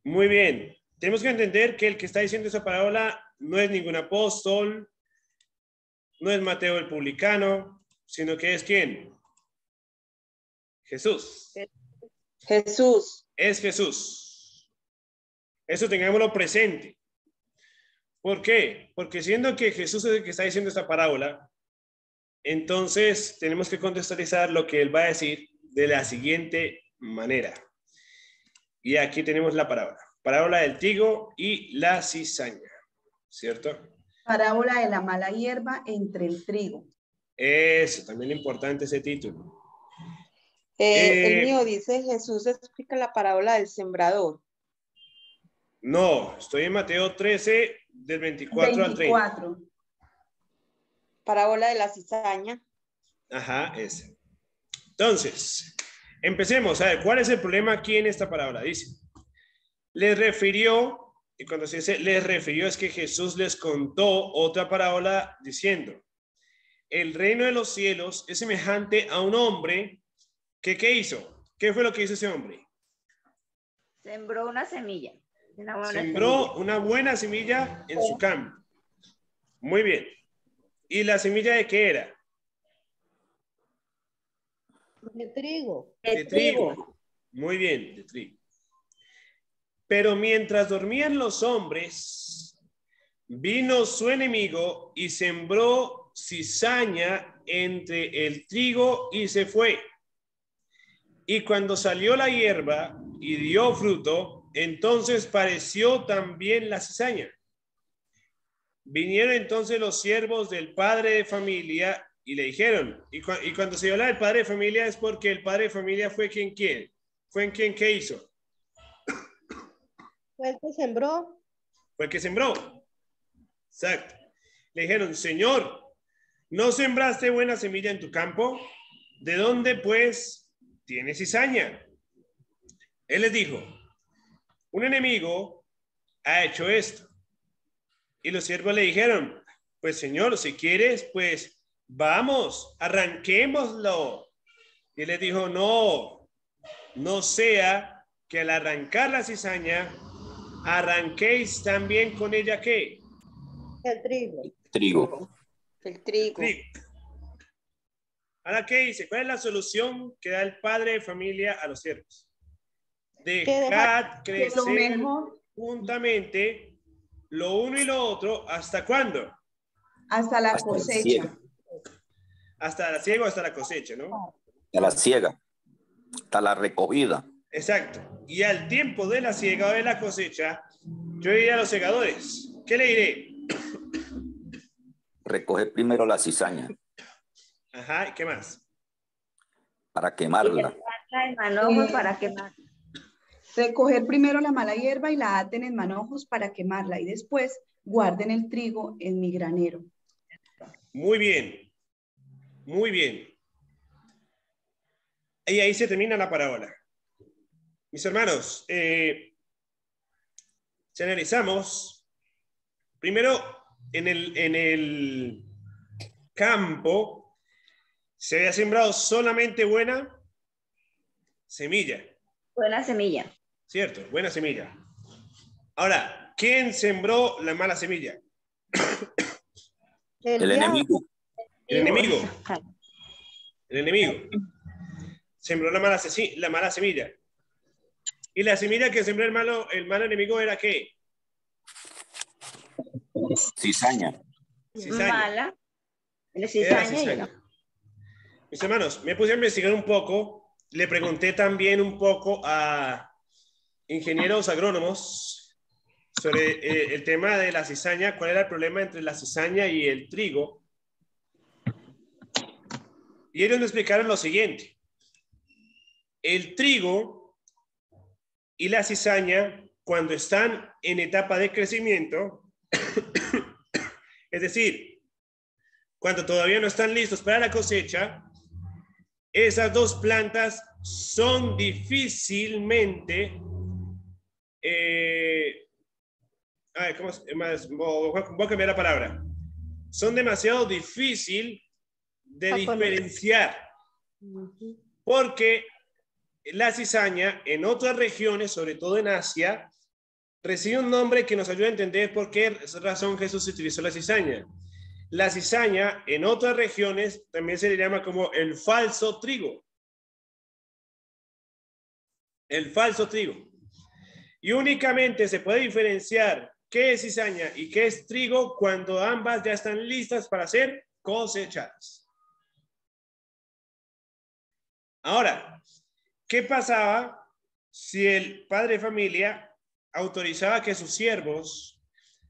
Muy bien. Tenemos que entender que el que está diciendo esa parábola no es ningún apóstol, no es Mateo el publicano, sino que es ¿quién? Jesús. Jesús. Es Jesús. Eso tengámoslo presente. ¿Por qué? Porque siendo que Jesús es el que está diciendo esta parábola, entonces tenemos que contextualizar lo que él va a decir de la siguiente manera. Y aquí tenemos la parábola. Parábola del trigo y la cizaña, ¿cierto? Parábola de la mala hierba entre el trigo. Eso, también es importante ese título. El mío dice, Jesús explica la parábola del sembrador. No, estoy en Mateo 13, del 24 al 30. Parábola de la cizaña. Ajá, esa. Entonces, empecemos a ver, ¿cuál es el problema aquí en esta parábola? Dice, les refirió, y cuando se dice les refirió es que Jesús les contó otra parábola diciendo, el reino de los cielos es semejante a un hombre que ¿qué hizo? ¿Qué fue lo que hizo ese hombre? Sembró una semilla. Sembró una buena semilla en su campo. Muy bien. ¿Y la semilla de qué era? De trigo. De trigo. Muy bien, de trigo. Pero mientras dormían los hombres, vino su enemigo y sembró cizaña entre el trigo y se fue. Y cuando salió la hierba y dio fruto, entonces pareció también la cizaña. Vinieron entonces los siervos del padre de familia y le dijeron, y cuando se habla del padre de familia es porque el padre de familia fue quien quiere. ¿Fue en quien qué hizo? Fue el que sembró. Fue el que sembró. Exacto. Le dijeron, Señor, ¿no sembraste buena semilla en tu campo? ¿De dónde pues tienes cizaña? Él les dijo, un enemigo ha hecho esto. Y los siervos le dijeron, pues Señor, si quieres, pues vamos, arranquémoslo. Y él les dijo, no sea que al arrancar la cizaña, arranquéis también con ella ¿qué? El trigo. El trigo. Ahora, ¿qué dice? ¿Cuál es la solución que da el padre de familia a los siervos? Dejad crecer juntamente lo uno y lo otro, ¿hasta cuándo? Hasta la cosecha. Hasta la siega o hasta la cosecha, ¿no? Hasta la siega, hasta la recogida. Exacto. Y al tiempo de la siega o de la cosecha, yo diría a los segadores, ¿qué le diré? Recoger primero la cizaña. Ajá, ¿y qué más? Para quemarla. En manojos para quemar. Recoger primero la mala hierba y la aten en manojos para quemarla y después guarden el trigo en mi granero. Muy bien, muy bien. Y ahí se termina la parábola. Mis hermanos, si analizamos, primero en el campo se había sembrado solamente buena semilla. Buena semilla. Cierto, buena semilla. Ahora, ¿quién sembró la mala semilla? El enemigo. El enemigo. El enemigo. Sembró la mala semilla. Y la semilla que sembró el malo enemigo era ¿qué? Cizaña. Mala. Cizaña. Mis hermanos, me puse a investigar un poco. Le pregunté también un poco a ingenieros agrónomos sobre el tema de la cizaña, cuál era el problema entre la cizaña y el trigo. Y ellos me explicaron lo siguiente. El trigo y la cizaña, cuando están en etapa de crecimiento, es decir, cuando todavía no están listos para la cosecha, esas dos plantas son difícilmente, voy a cambiar la palabra, son demasiado difícil de diferenciar, porque la cizaña en otras regiones, sobre todo en Asia, recibe un nombre que nos ayuda a entender por qué razón Jesús utilizó la cizaña. La cizaña en otras regiones también se le llama como el falso trigo. El falso trigo. Y únicamente se puede diferenciar qué es cizaña y qué es trigo cuando ambas ya están listas para ser cosechadas. Ahora, ¿qué pasaba si el padre de familia autorizaba que sus siervos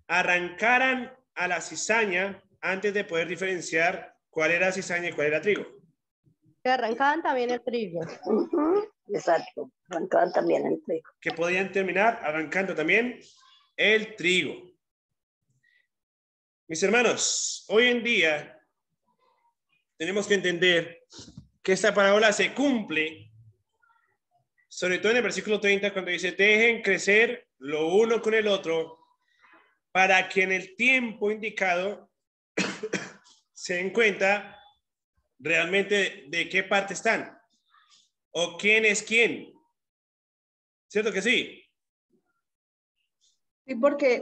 arrancaran a la cizaña antes de poder diferenciar cuál era cizaña y cuál era trigo? Que arrancaban también el trigo. Exacto, arrancaban también el trigo. Que podían terminar arrancando también el trigo. Mis hermanos, hoy en día tenemos que entender que esta parábola se cumple, sobre todo en el versículo 30, cuando dice, dejen crecer lo uno con el otro, para que en el tiempo indicado se den cuenta realmente de qué parte están, o quién es quién. ¿Cierto que sí? Sí, porque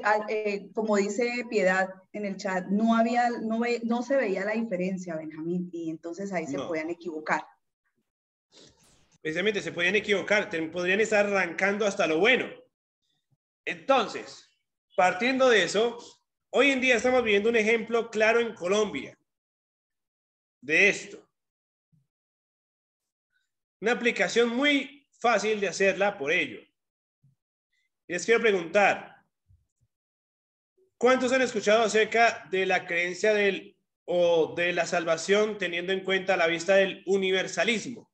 como dice Piedad en el chat, no se veía la diferencia, Benjamín, y entonces ahí se podían equivocar. Precisamente se podían equivocar, podrían estar arrancando hasta lo bueno. Entonces, partiendo de eso, hoy en día estamos viviendo un ejemplo claro en Colombia de esto. Una aplicación muy fácil de hacerla por ello. Y les quiero preguntar, ¿cuántos han escuchado acerca de la creencia o de la salvación teniendo en cuenta la vista del universalismo?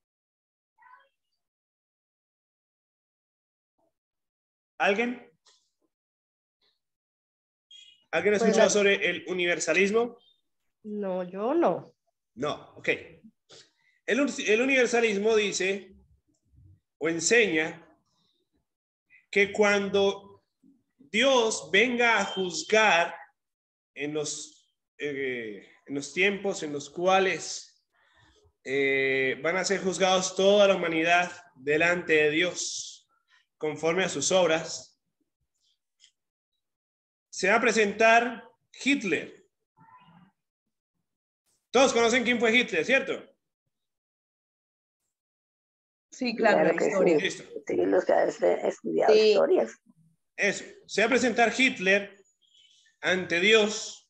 ¿Alguien? ¿Alguien ha escuchado sobre el universalismo? No, yo no. No, ok. El universalismo dice o enseña que cuando Dios venga a juzgar en los tiempos en los cuales van a ser juzgados toda la humanidad delante de Dios conforme a sus obras, se va a presentar Hitler. Todos conocen quién fue Hitler, ¿cierto? Sí, claro, la historia. Sí. Sí, los que han estudiado historias. Eso. Se va a presentar Hitler ante Dios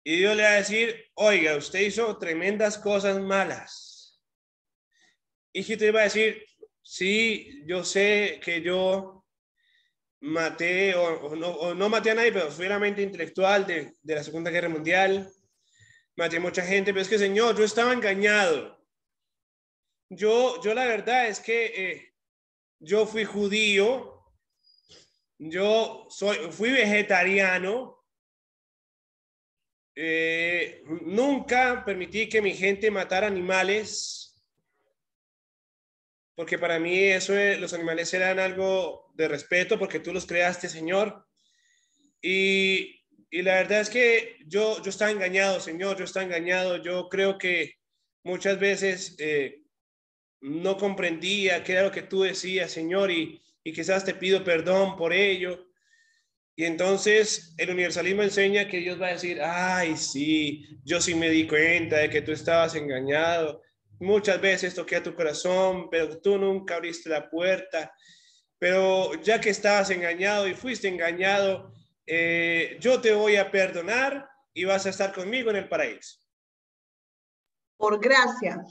y Dios le va a decir, oiga, usted hizo tremendas cosas malas. Y Hitler va a decir, sí, yo sé que yo maté o no maté a nadie, pero fui la mente intelectual de la Segunda Guerra Mundial. Maté a mucha gente, pero es que, Señor, yo estaba engañado. Yo la verdad es que yo fui judío, fui vegetariano, nunca permití que mi gente matara animales, porque para mí los animales eran algo de respeto, porque tú los creaste, Señor. Y la verdad es que yo estaba engañado, Señor, yo estaba engañado. Yo creo que muchas veces no comprendía qué era lo que tú decías, Señor, y quizás te pido perdón por ello. Y entonces el universalismo enseña que Dios va a decir, ay, sí, yo sí me di cuenta de que tú estabas engañado. Muchas veces toqué a tu corazón, pero tú nunca abriste la puerta. Pero ya que estabas engañado y fuiste engañado, yo te voy a perdonar y vas a estar conmigo en el paraíso. Por gracia.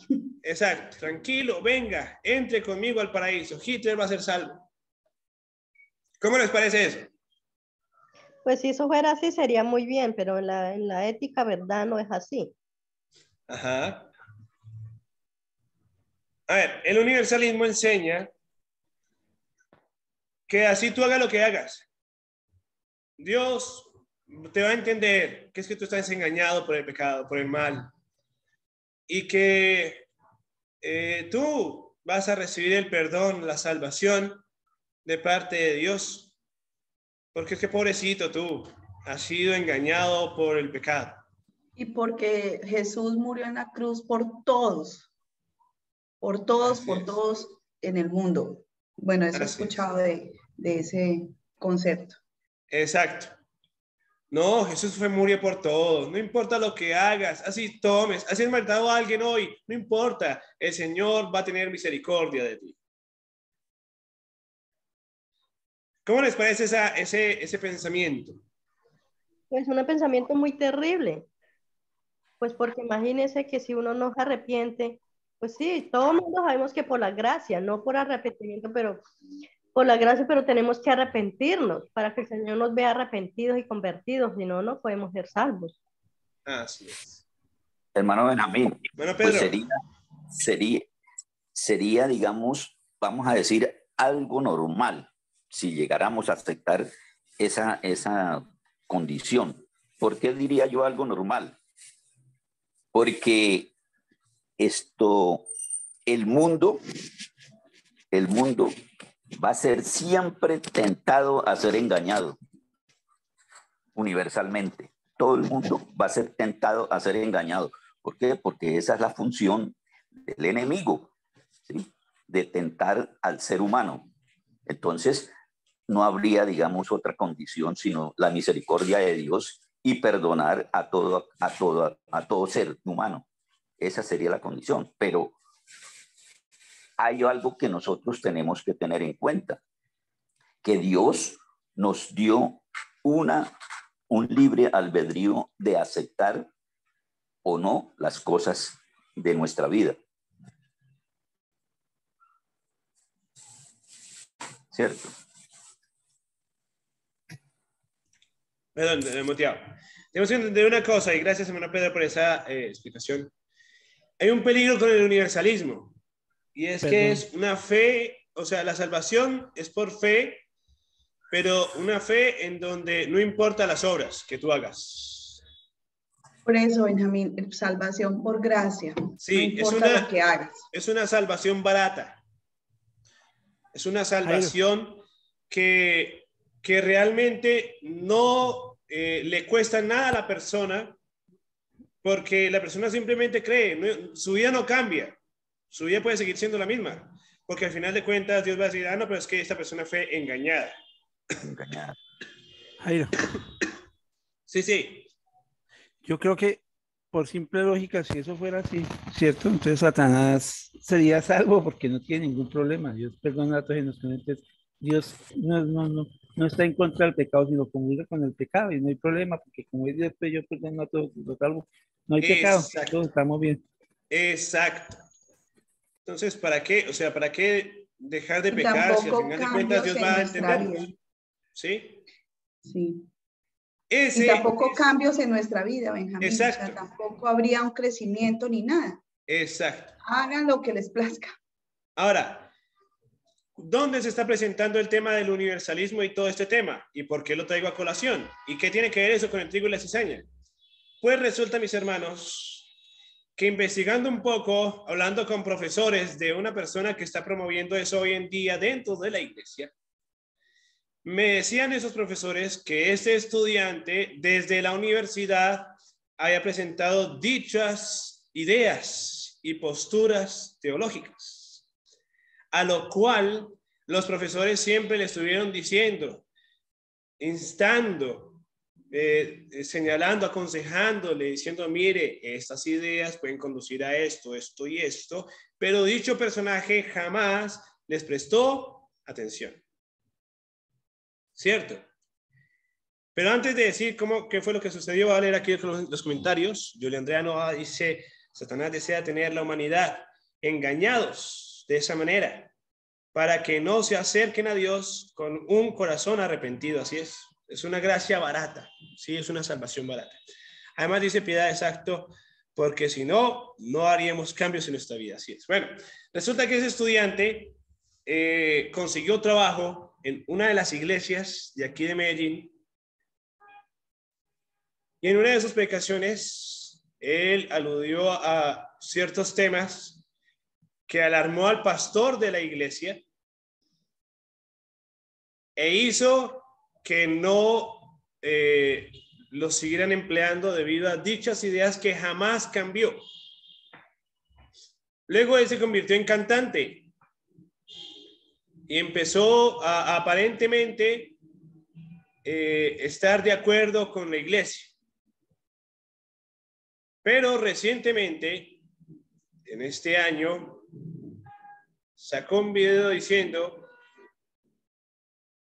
Exacto, tranquilo, venga, entre conmigo al paraíso. Hitler va a ser salvo. ¿Cómo les parece eso? Pues si eso fuera así sería muy bien, pero en la ética, ¿verdad? No es así. Ajá. A ver, el universalismo enseña que así tú hagas lo que hagas, Dios te va a entender que es que tú estás engañado por el pecado, por el mal, y que tú vas a recibir el perdón, la salvación de parte de Dios, porque es que pobrecito tú has sido engañado por el pecado. Y porque Jesús murió en la cruz por todos en el mundo. Bueno, eso he escuchado de ese concepto. Exacto. No, Jesús murió por todos, no importa lo que hagas, así tomes, así has matado a alguien hoy, no importa, el Señor va a tener misericordia de ti. ¿Cómo les parece ese pensamiento? Pues un pensamiento muy terrible. Pues porque imagínense que si uno no se arrepiente, pues sí, todo el mundo sabemos que por la gracia, no por arrepentimiento, pero por la gracia, pero tenemos que arrepentirnos para que el Señor nos vea arrepentidos y convertidos, si no, no podemos ser salvos. Así es. Hermano Benjamín, Bueno, Pedro. Pues sería, digamos, vamos a decir, algo normal si llegáramos a aceptar esa condición. ¿Por qué diría yo algo normal? Porque el mundo va a ser siempre tentado a ser engañado, universalmente. Todo el mundo va a ser tentado a ser engañado. ¿Por qué? Porque esa es la función del enemigo, ¿sí? De tentar al ser humano. Entonces, no habría, digamos, otra condición sino la misericordia de Dios y perdonar a todo ser humano. Esa sería la condición. Pero hay algo que nosotros tenemos que tener en cuenta, que Dios nos dio un libre albedrío de aceptar o no las cosas de nuestra vida. ¿Cierto? Perdón, moteado. Tenemos que entender una cosa, y gracias, hermano Pedro, por esa explicación. Hay un peligro con el universalismo, y es que es una fe, o sea, la salvación es por fe, pero una fe en donde no importa las obras que tú hagas. Por eso, Benjamín, salvación por gracia. Sí, no importa lo que hagas. Es una salvación barata. Es una salvación que realmente no le cuesta nada a la persona, porque la persona simplemente cree, su vida no cambia, su vida puede seguir siendo la misma, porque al final de cuentas Dios va a decir, no, pero es que esta persona fue engañada. Jairo. Sí. Yo creo que por simple lógica, si eso fuera así, ¿cierto? Entonces Satanás sería salvo porque no tiene ningún problema. Dios perdona a todos los creyentes. Dios no está en contra del pecado, sino comulga con el pecado y no hay problema porque como es Dios, yo perdono a todos los salvos. No hay pecado, todos estamos bien. Exacto. Entonces, ¿para qué? O sea, ¿para qué dejar de pecar si al final de cuentas Dios va a entendernos? ¿Sí? Sí. Y tampoco cambios en nuestra vida, Benjamín. Exacto. O sea, tampoco habría un crecimiento ni nada. Exacto. Hagan lo que les plazca. Ahora, ¿dónde se está presentando el tema del universalismo y todo este tema? ¿Y por qué lo traigo a colación? ¿Y qué tiene que ver eso con el trigo y la cizaña? Pues resulta, mis hermanos, que investigando un poco, hablando con profesores de una persona que está promoviendo eso hoy en día dentro de la iglesia, me decían esos profesores que este estudiante desde la universidad haya presentado dichas ideas y posturas teológicas, a lo cual los profesores siempre le estuvieron diciendo, instando, señalando, aconsejándole, diciendo, mire, estas ideas pueden conducir a esto, esto y esto, pero dicho personaje jamás les prestó atención. ¿Cierto? Pero antes de decir qué fue lo que sucedió, voy a leer aquí los comentarios. Julia Andrea Nova dice, Satanás desea tener la humanidad engañados de esa manera, para que no se acerquen a Dios con un corazón arrepentido. Así es una gracia barata, sí, es una salvación barata. Además dice Piedad, exacto, porque si no, no haríamos cambios en nuestra vida. Así es. Bueno, resulta que ese estudiante consiguió trabajo en una de las iglesias de aquí de Medellín, y en una de sus predicaciones él aludió a ciertos temas que alarmó al pastor de la iglesia e hizo que no lo siguieran empleando debido a dichas ideas que jamás cambió. Luego él se convirtió en cantante y empezó aparentemente estar de acuerdo con la iglesia. Pero recientemente, en este año, sacó un video diciendo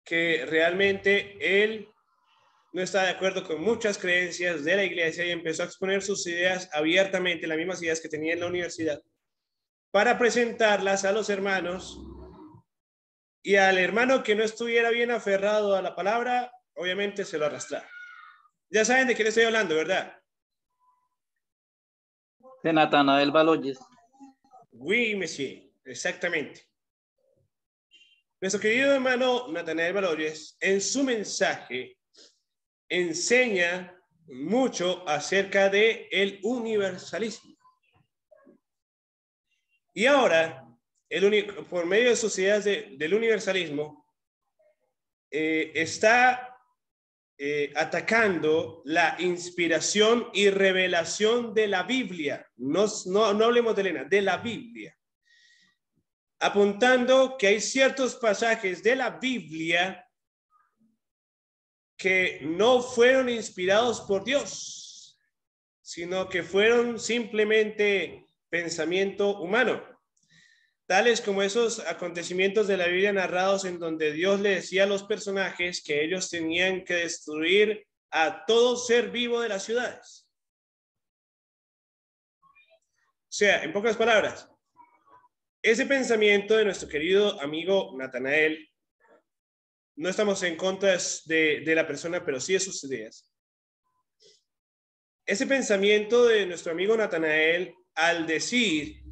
que realmente él no está de acuerdo con muchas creencias de la iglesia y empezó a exponer sus ideas abiertamente, las mismas ideas que tenía en la universidad, para presentarlas a los hermanos, y al hermano que no estuviera bien aferrado a la palabra, obviamente se lo arrastraba. Ya saben de quién estoy hablando, ¿verdad? De Natanael Baloyes. Oui, monsieur, exactamente. Nuestro querido hermano Natanael Baloyes, en su mensaje, enseña mucho acerca de el universalismo. Y ahora, por medio de sus ideas del universalismo, está atacando la inspiración y revelación de la Biblia. No hablemos de Elena, de la Biblia. Apuntando que hay ciertos pasajes de la Biblia que no fueron inspirados por Dios, sino que fueron simplemente pensamiento humano, tales como esos acontecimientos de la Biblia narrados en donde Dios le decía a los personajes que ellos tenían que destruir a todo ser vivo de las ciudades. O sea, en pocas palabras, ese pensamiento de nuestro querido amigo Natanael, no estamos en contra de la persona, pero sí de sus ideas. Ese pensamiento de nuestro amigo Natanael, al decir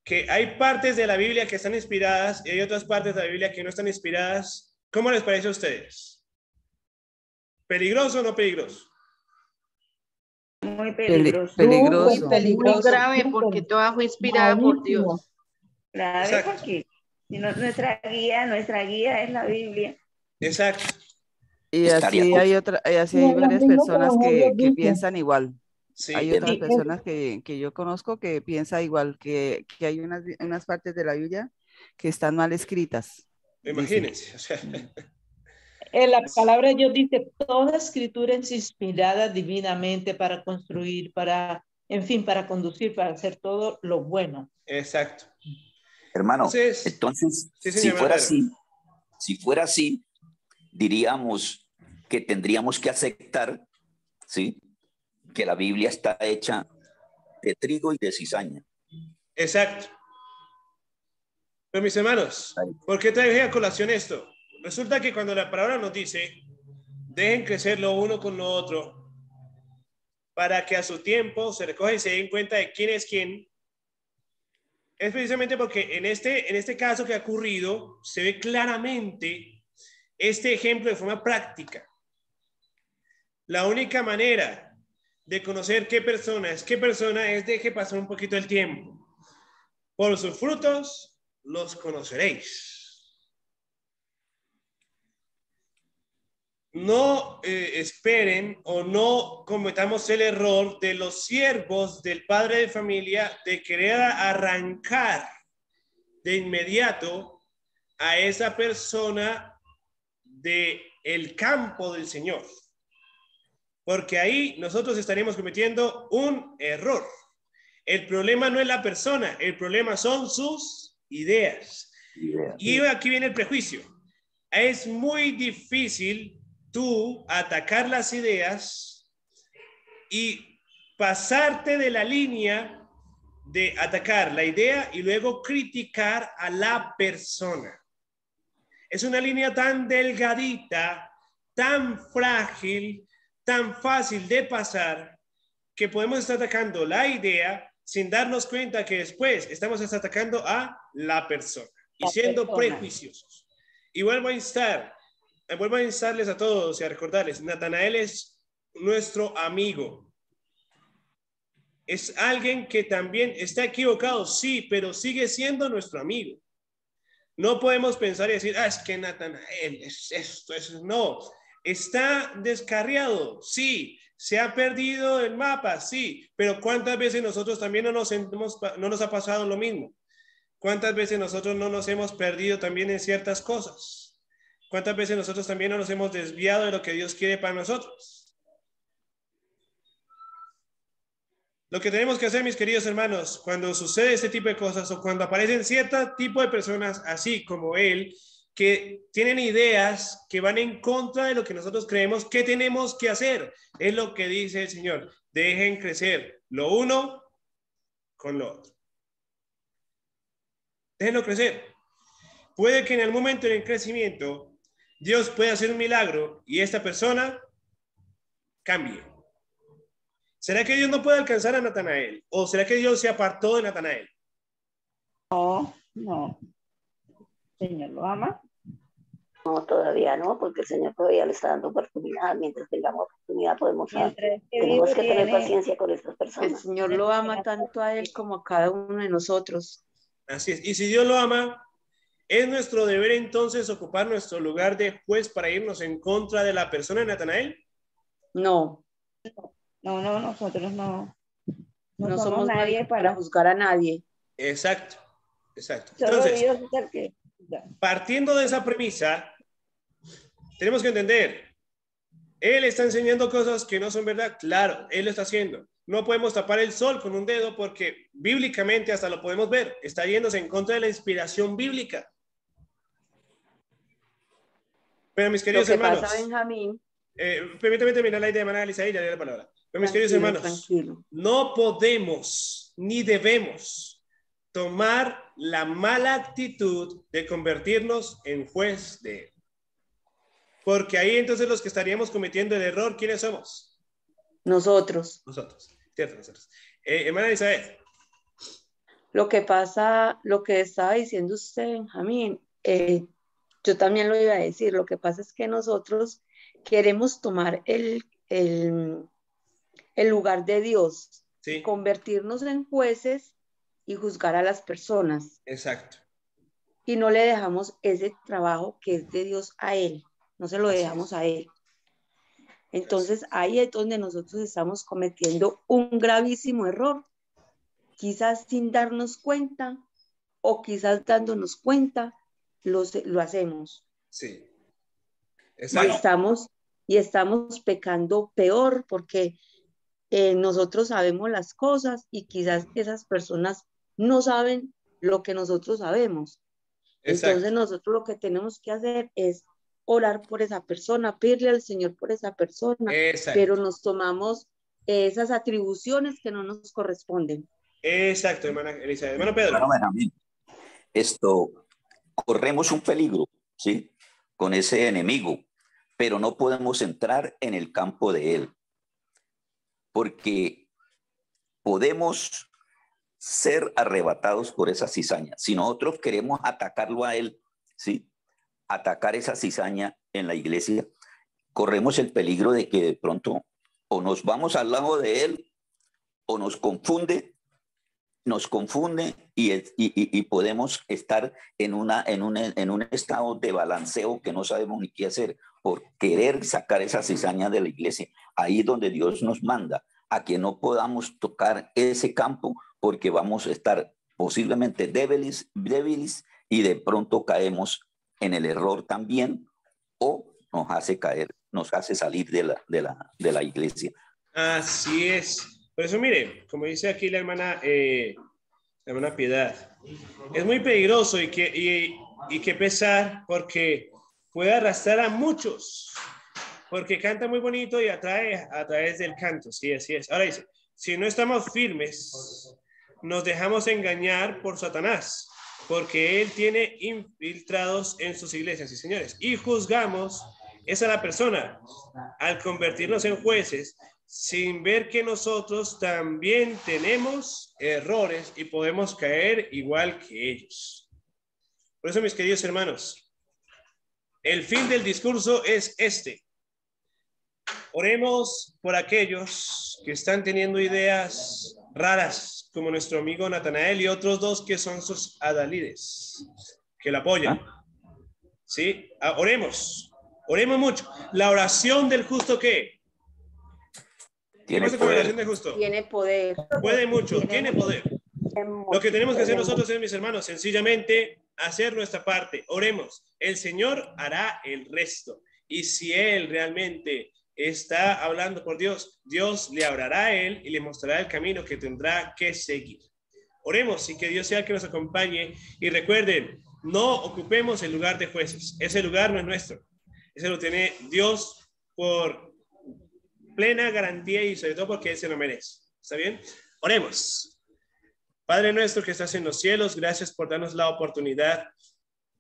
que hay partes de la Biblia que están inspiradas y hay otras partes de la Biblia que no están inspiradas, ¿cómo les parece a ustedes? ¿Peligroso o no peligroso? Muy peligroso. Muy peligroso. Muy grave, porque toda fue inspirada por Dios. Grave porque nuestra guía es la Biblia. Exacto. Y así hay varias personas que piensan igual. Sí. Hay otras personas que yo conozco que piensan igual, que hay unas partes de la Biblia que están mal escritas. Imagínense, o sea. En la palabra de Dios dice, toda escritura es inspirada divinamente para construir, en fin, para conducir, para hacer todo lo bueno. Exacto. Hermano, entonces sí, si fuera así, diríamos que tendríamos que aceptar, ¿sí?, que la Biblia está hecha de trigo y de cizaña. Exacto. Pero mis hermanos, ¿por qué traje a colación esto? Resulta que cuando la palabra nos dice, dejen crecer lo uno con lo otro, para que a su tiempo se recoja y se den cuenta de quién es quién, es precisamente porque en este caso que ha ocurrido, se ve claramente este ejemplo de forma práctica. La única manera de conocer qué persona es deje pasar un poquito el tiempo. Por sus frutos los conoceréis. No esperen o no cometamos el error de los siervos del padre de familia de querer arrancar de inmediato a esa persona del campo del Señor. Porque ahí nosotros estaríamos cometiendo un error. El problema no es la persona, el problema son sus ideas. Y aquí viene el prejuicio. Es muy difícil tú atacar las ideas y pasarte de la línea de atacar la idea y luego criticar a la persona. Es una línea tan delgadita, tan frágil, tan fácil de pasar, que podemos estar atacando la idea sin darnos cuenta que después estamos atacando a la persona y siendo prejuiciosos. Y vuelvo a instarles a todos y a recordarles, Natanael es nuestro amigo. Es alguien que también está equivocado, sí, pero sigue siendo nuestro amigo. No podemos pensar y decir, es que Natanael es esto, no. Está descarriado, sí. Se ha perdido el mapa, sí. Pero ¿cuántas veces nosotros también no nos ha pasado lo mismo? ¿Cuántas veces nosotros no nos hemos perdido también en ciertas cosas? ¿Cuántas veces nosotros también no nos hemos desviado de lo que Dios quiere para nosotros? Lo que tenemos que hacer, mis queridos hermanos, cuando sucede este tipo de cosas o cuando aparecen cierto tipo de personas así como él, que tienen ideas que van en contra de lo que nosotros creemos que tenemos que hacer, es lo que dice el Señor. Dejen crecer lo uno con lo otro. Déjenlo crecer. Puede que en el momento del crecimiento Dios pueda hacer un milagro y esta persona cambie. ¿Será que Dios no puede alcanzar a Natanael? ¿O será que Dios se apartó de Natanael? No, no. ¿El Señor lo ama? No, todavía no, porque el Señor todavía le está dando oportunidad. Mientras tengamos oportunidad tenemos que tener paciencia con estas personas. El Señor lo ama tanto a él como a cada uno de nosotros. Así es. Y si Dios lo ama, ¿es nuestro deber entonces ocupar nuestro lugar de juez para irnos en contra de la persona de Natanael? No. No, nosotros no. No somos nadie para juzgar a nadie. Exacto. Solo Entonces, Dios es el que... partiendo de esa premisa, tenemos que entender, él está enseñando cosas que no son verdad. Claro, él lo está haciendo. No podemos tapar el sol con un dedo porque bíblicamente hasta lo podemos ver. Está yéndose en contra de la inspiración bíblica. Pero mis queridos hermanos, pasa, Benjamín, permítame terminar la idea de hermana Elisa y ya le doy la palabra. Pero mis queridos hermanos, no podemos ni debemos tomar la mala actitud de convertirnos en juez de él. Porque ahí entonces los que estaríamos cometiendo el error, ¿quiénes somos? Nosotros. Cierto, nosotros. Hermana Elizabeth. Lo que pasa, lo que estaba diciendo usted, Benjamín, yo también lo iba a decir. Lo que pasa es que nosotros queremos tomar el lugar de Dios, sí, convertirnos en jueces y juzgar a las personas. Exacto. Y no le dejamos ese trabajo que es de Dios a él, no se lo dejamos a él. Entonces ahí es donde nosotros estamos cometiendo un gravísimo error, quizás sin darnos cuenta o quizás dándonos cuenta, lo hacemos. Sí. Exacto. Y estamos pecando peor porque nosotros sabemos las cosas y quizás esas personas no saben lo que nosotros sabemos. Exacto. Entonces nosotros lo que tenemos que hacer es orar por esa persona, pedirle al Señor por esa persona, exacto, pero nos tomamos esas atribuciones que no nos corresponden. Exacto, hermana Elizabeth. Hermano Pedro. Bueno, Benjamín, corremos un peligro, ¿sí? Con ese enemigo, pero no podemos entrar en el campo de él, porque podemos ser arrebatados por esa cizaña. Si nosotros queremos atacarlo a él, ¿sí? Atacar esa cizaña en la iglesia, corremos el peligro de que de pronto o nos vamos al lado de él o nos confunde y podemos estar en un estado de balanceo que no sabemos ni qué hacer por querer sacar esa cizaña de la iglesia. Ahí es donde Dios nos manda a que no podamos tocar ese campo porque vamos a estar posiblemente débiles y de pronto caemos en el error también o nos hace caer, nos hace salir de la iglesia. Así es. Por eso, mire, como dice aquí la hermana Piedad, es muy peligroso y que pesar porque puede arrastrar a muchos, porque canta muy bonito y atrae a través del canto. Sí, así es. Ahora dice, si no estamos firmes, nos dejamos engañar por Satanás, porque él tiene infiltrados en sus iglesias, sí, señores, y juzgamos esa la persona al convertirnos en jueces sin ver que nosotros también tenemos errores y podemos caer igual que ellos. Por eso, mis queridos hermanos, el fin del discurso es este. Oremos por aquellos que están teniendo ideas raras, como nuestro amigo Natanael y otros dos que son sus adalides, que lo apoyan. ¿Sí? Oremos mucho. La oración del justo, ¿qué? Tiene poder. La oración del justo? Tiene poder. Puede mucho, tiene poder. Lo que tenemos que hacer nosotros es, mis hermanos, sencillamente hacer nuestra parte. Oremos. El Señor hará el resto. Y si Él realmente está hablando por Dios, Dios le hablará a Él y le mostrará el camino que tendrá que seguir. Oremos y que Dios sea el que nos acompañe. Y recuerden, no ocupemos el lugar de jueces. Ese lugar no es nuestro. Ese lo tiene Dios por plena garantía y sobre todo porque Él se lo merece. ¿Está bien? Oremos. Padre nuestro que estás en los cielos, gracias por darnos la oportunidad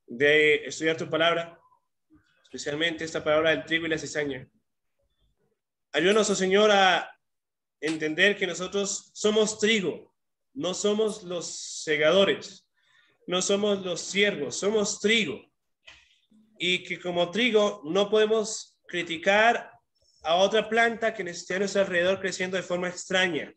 de estudiar tu palabra, especialmente esta palabra del trigo y la cizaña. Ayúdanos, oh Señor, a entender que nosotros somos trigo, no somos los segadores, no somos los siervos, somos trigo. Y que como trigo no podemos criticar a otra planta que esté a nuestro alrededor creciendo de forma extraña.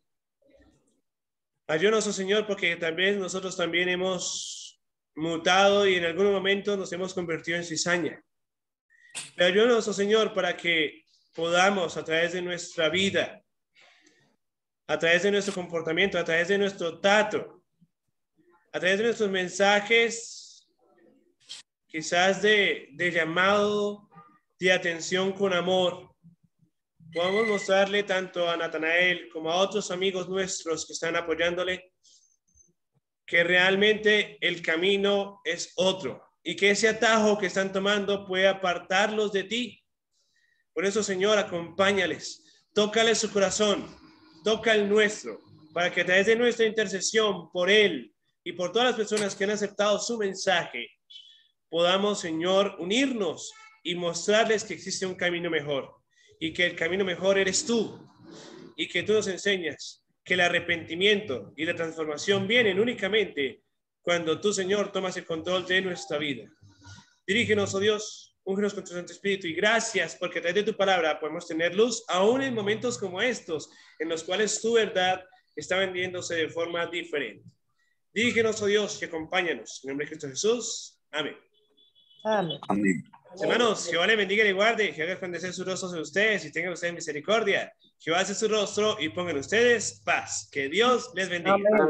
Ayúdanos, oh Señor, porque también nosotros también hemos mutado y en algún momento nos hemos convertido en cizaña. Pero ayúdanos, oh Señor, para que podamos a través de nuestra vida, a través de nuestro comportamiento, a través de nuestro trato, a través de nuestros mensajes, quizás de llamado, de atención con amor, podamos mostrarle tanto a Natanael como a otros amigos nuestros que están apoyándole que realmente el camino es otro y que ese atajo que están tomando puede apartarlos de ti. Por eso, Señor, acompáñales, tócale su corazón, toca el nuestro, para que a través de nuestra intercesión por él y por todas las personas que han aceptado su mensaje, podamos, Señor, unirnos y mostrarles que existe un camino mejor y que el camino mejor eres tú y que tú nos enseñas que el arrepentimiento y la transformación vienen únicamente cuando tú, Señor, tomas el control de nuestra vida. Dirígenos, oh Dios, úngenos con tu Santo Espíritu y gracias porque a través de tu palabra podemos tener luz aún en momentos como estos en los cuales tu verdad está vendiéndose de forma diferente. Dirígenos, oh Dios, y acompáñanos. En el nombre de Cristo Jesús. Amén. Amén. Amén. Hermanos, Jehová le bendiga y le guarde, Jehová resplandecer su rostro sobre ustedes y tengan ustedes misericordia. Jehová hace su rostro y pongan ustedes paz. Que Dios les bendiga. Amén.